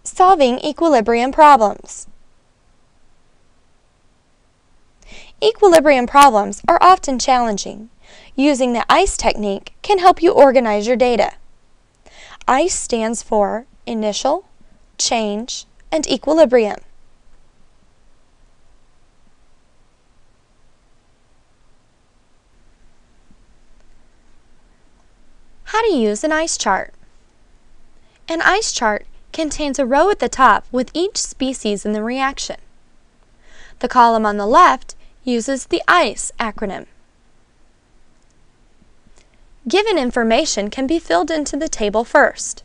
Solving equilibrium problems. Equilibrium problems are often challenging. Using the ICE technique can help you organize your data. ICE stands for Initial, Change, and Equilibrium. How to use an ICE chart. An ICE chart contains a row at the top with each species in the reaction. The column on the left uses the ICE acronym. Given information can be filled into the table first.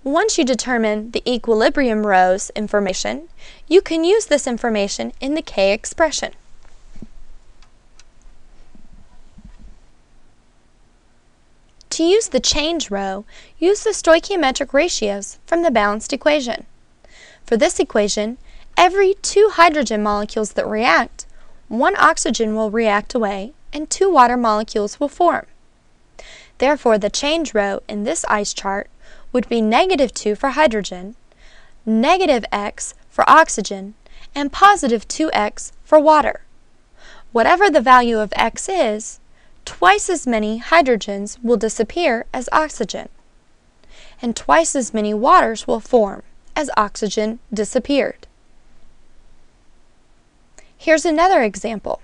Once you determine the equilibrium row's information, you can use this information in the K expression. To use the change row, use the stoichiometric ratios from the balanced equation. For this equation, every 2 hydrogen molecules that react, 1 oxygen will react away and 2 water molecules will form. Therefore, the change row in this ICE chart would be -2 for hydrogen, -x for oxygen, and +2x for water. Whatever the value of x is, twice as many hydrogens will disappear as oxygen, and twice as many waters will form as oxygen disappeared. Here's another example.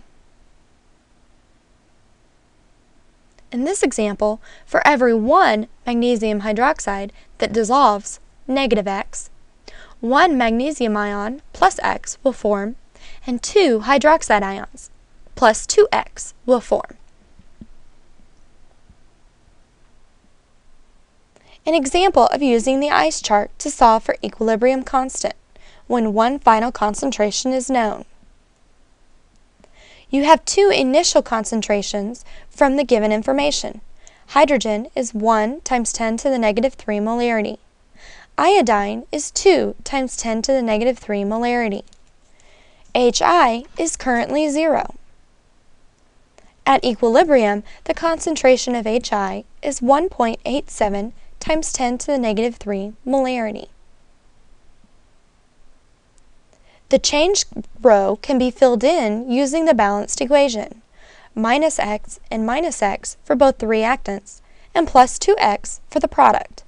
In this example, for every 1 magnesium hydroxide that dissolves, -x, 1 magnesium ion plus x will form, and 2 hydroxide ions plus 2x will form. An example of using the ICE chart to solve for equilibrium constant when one final concentration is known. You have 2 initial concentrations from the given information. Hydrogen is 1 × 10 to the -3 molarity. Iodine is 2 × 10 to the -3 molarity. HI is currently 0. At equilibrium, the concentration of HI is 1.87 × 10 to the -3 molarity. The change row can be filled in using the balanced equation, -x and -x for both the reactants, and +2x for the product.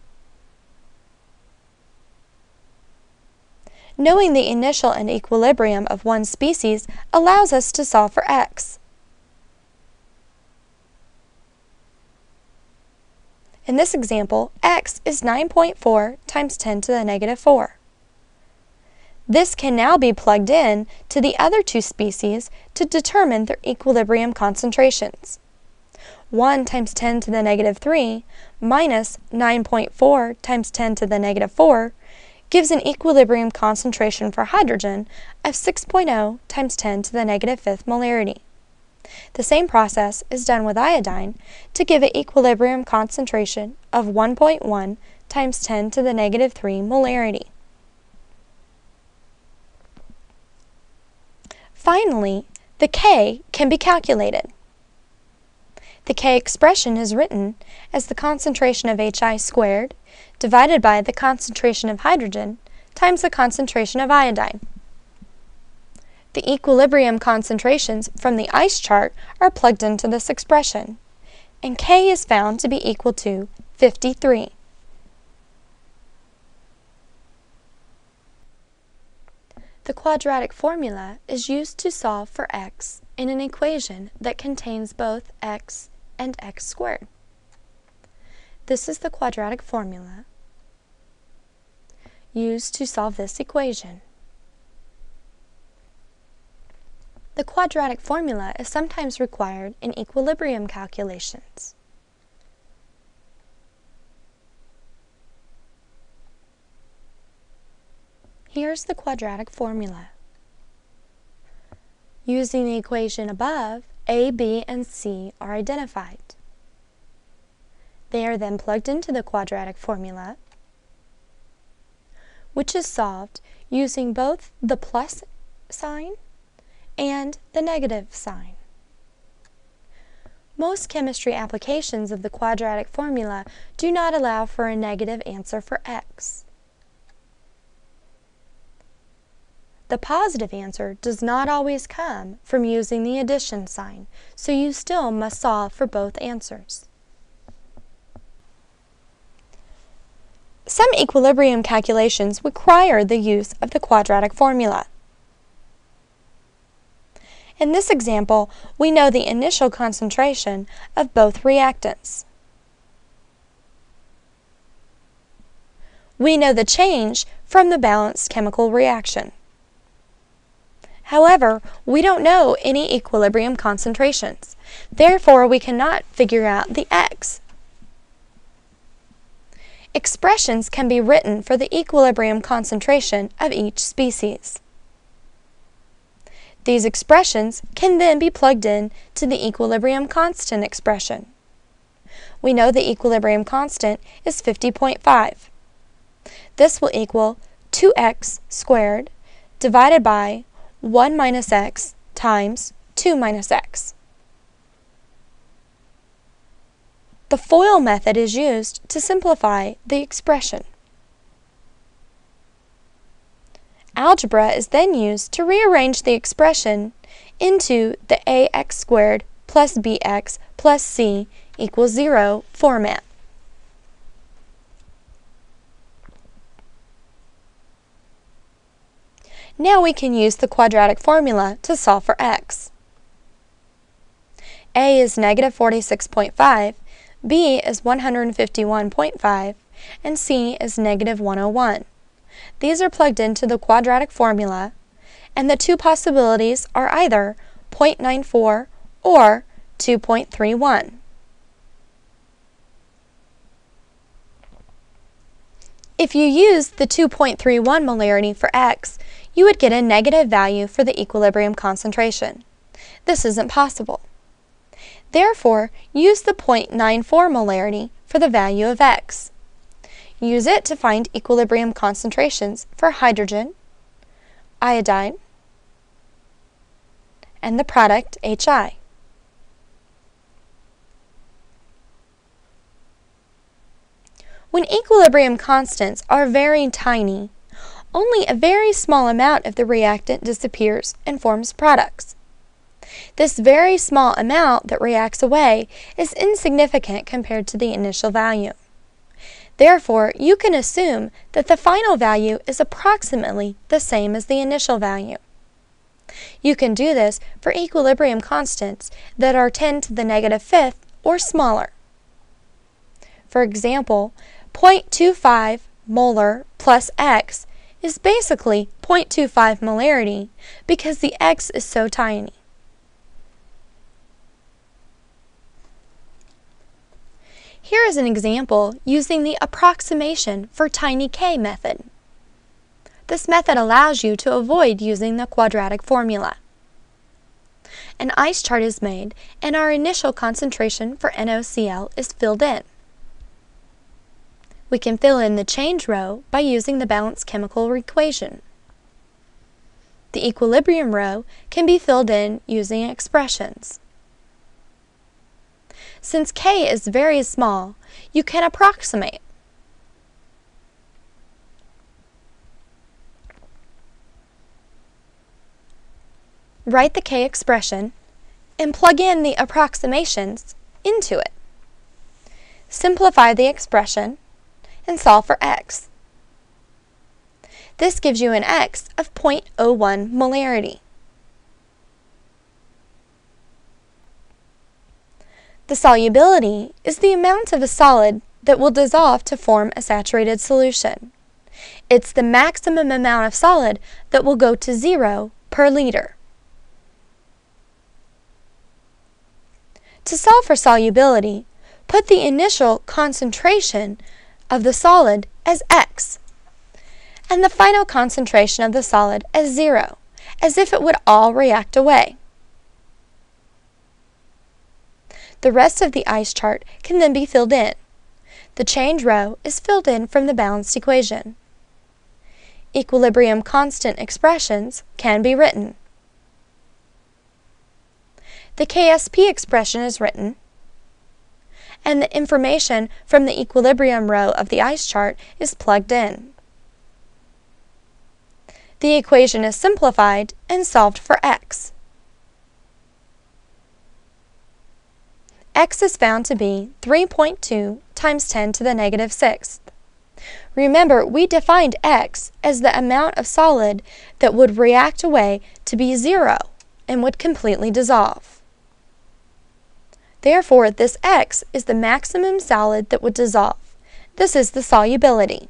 Knowing the initial and equilibrium of one species allows us to solve for x. In this example, x is 9.4 × 10 to the -4. This can now be plugged in to the other 2 species to determine their equilibrium concentrations. 1 × 10 to the -3 minus 9.4 × 10 to the -4 gives an equilibrium concentration for hydrogen of 6.0 × 10 to the -5 molarity. The same process is done with iodine to give an equilibrium concentration of 1.1 × 10 to the -3 molarity. Finally, the K can be calculated. The K expression is written as the concentration of HI squared divided by the concentration of hydrogen times the concentration of iodine. The equilibrium concentrations from the ICE chart are plugged into this expression, and K is found to be equal to 53. The quadratic formula is used to solve for x in an equation that contains both x and x squared. This is the quadratic formula used to solve this equation. The quadratic formula is sometimes required in equilibrium calculations. Here's the quadratic formula. Using the equation above, A, B, and C are identified. They are then plugged into the quadratic formula, which is solved using both the plus sign and the negative sign. Most chemistry applications of the quadratic formula do not allow for a negative answer for x. The positive answer does not always come from using the addition sign, so you still must solve for both answers. Some equilibrium calculations require the use of the quadratic formula. In this example, we know the initial concentration of both reactants. We know the change from the balanced chemical reaction. However, we don't know any equilibrium concentrations. Therefore, we cannot figure out the x. Expressions can be written for the equilibrium concentration of each species. These expressions can then be plugged in to the equilibrium constant expression. We know the equilibrium constant is 50.5. This will equal 2x squared divided by 1 minus x times 2 minus x. The FOIL method is used to simplify the expression. Algebra is then used to rearrange the expression into the ax squared plus bx plus c equals 0 format. Now we can use the quadratic formula to solve for x. A is negative 46.5, B is 151.5, and C is negative 101. These are plugged into the quadratic formula, and the two possibilities are either 0.94 or 2.31. If you use the 2.31 molarity for x, you would get a negative value for the equilibrium concentration. This isn't possible. Therefore, use the 0.94 molarity for the value of x. Use it to find equilibrium concentrations for hydrogen, iodine, and the product HI. When equilibrium constants are very tiny, only a very small amount of the reactant disappears and forms products. This very small amount that reacts away is insignificant compared to the initial value. Therefore, you can assume that the final value is approximately the same as the initial value. You can do this for equilibrium constants that are 10 to the negative fifth or smaller. For example, 0.25 molar plus x is basically 0.25 molarity because the x is so tiny. Here is an example using the approximation for tiny k method. This method allows you to avoid using the quadratic formula. An ice chart is made and our initial concentration for NaCl is filled in. We can fill in the change row by using the balanced chemical equation. The equilibrium row can be filled in using expressions. Since k is very small, you can approximate. Write the k expression and plug in the approximations into it. Simplify the expression and solve for x. This gives you an x of 0.01 molarity. The solubility is the amount of a solid that will dissolve to form a saturated solution. It's the maximum amount of solid that will go to 0 per liter. To solve for solubility, put the initial concentration of the solid as x, and the final concentration of the solid as 0, as if it would all react away. The rest of the ice chart can then be filled in. The change row is filled in from the balanced equation. Equilibrium constant expressions can be written. The KSP expression is written and the information from the equilibrium row of the ice chart is plugged in. The equation is simplified and solved for x. X is found to be 3.2 times 10 to the negative sixth. Remember, we defined x as the amount of solid that would react away to be 0 and would completely dissolve. Therefore, this x is the maximum solid that would dissolve. This is the solubility.